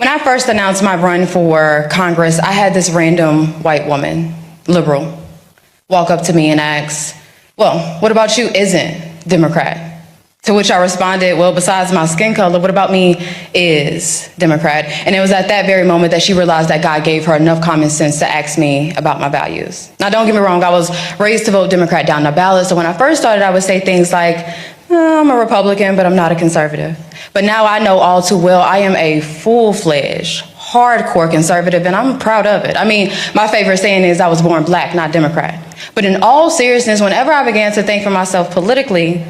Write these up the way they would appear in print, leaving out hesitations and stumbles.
When I first announced my run for Congress, I had this random white woman, liberal, walk up to me and ask, well, what about you isn't Democrat? To which I responded, well, besides my skin color, what about me is Democrat? And it was at that very moment that she realized that God gave her enough common sense to ask me about my values. Now, don't get me wrong, I was raised to vote Democrat down the ballot. So when I first started, I would say things like, I'm a Republican, but I'm not a conservative. But now I know all too well I am a full-fledged, hardcore conservative, and I'm proud of it. I mean, my favorite saying is I was born black, not Democrat. But in all seriousness, whenever I began to think for myself politically,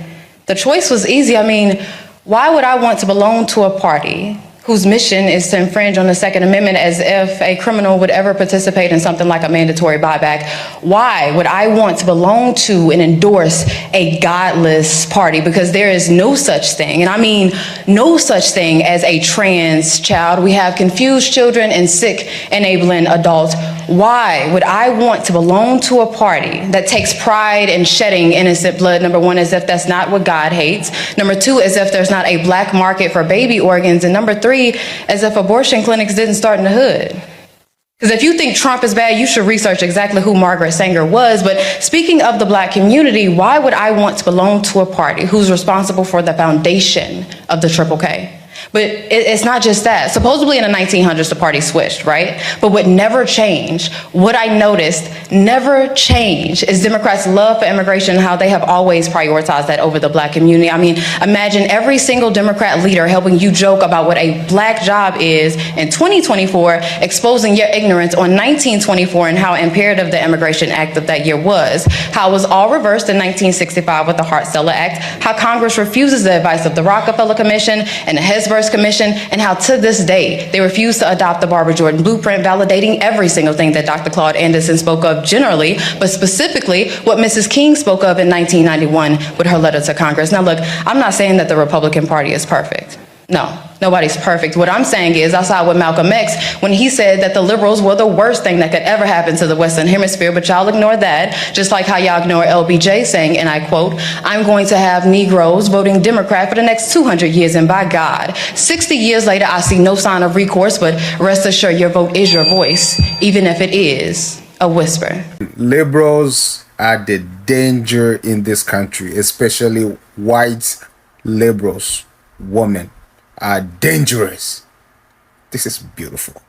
the choice was easy. I mean, why would I want to belong to a party whose mission is to infringe on the Second Amendment as if a criminal would ever participate in something like a mandatory buyback? Why would I want to belong to and endorse a godless party? Because there is no such thing, and I mean no such thing as a trans child. We have confused children and sick enabling adults. Why would I want to belong to a party that takes pride in shedding innocent blood? Number one, as if that's not what God hates. Number two, as if there's not a black market for baby organs. And number three, as if abortion clinics didn't start in the hood. Because if you think Trump is bad, you should research exactly who Margaret Sanger was. But speaking of the black community, why would I want to belong to a party who's responsible for the foundation of the Triple K? But it's not just that. Supposedly in the 1900s, the party switched, right? But what never changed, what I noticed never changed, is Democrats' love for immigration and how they have always prioritized that over the black community. I mean, imagine every single Democrat leader helping you joke about what a black job is in 2024, exposing your ignorance on 1924 and how imperative the Immigration Act of that year was, how it was all reversed in 1965 with the Hart-Celler Act, how Congress refuses the advice of the Rockefeller Commission and the Hesburgh Commission, and how to this day they refuse to adopt the Barbara Jordan blueprint, validating every single thing that Dr. Claude Anderson spoke of generally, but specifically what Mrs. King spoke of in 1991 with her letter to Congress. Now look, I'm not saying that the Republican Party is perfect. No, nobody's perfect. What I'm saying is I saw with Malcolm X when he said that the liberals were the worst thing that could ever happen to the Western Hemisphere, but y'all ignore that, just like how y'all ignore LBJ saying, and I quote, I'm going to have Negroes voting Democrat for the next 200 years, and by God, 60 years later, I see no sign of recourse, but rest assured your vote is your voice, even if it is a whisper. Liberals are the danger in this country, especially white liberals, women. Are dangerous. This is beautiful.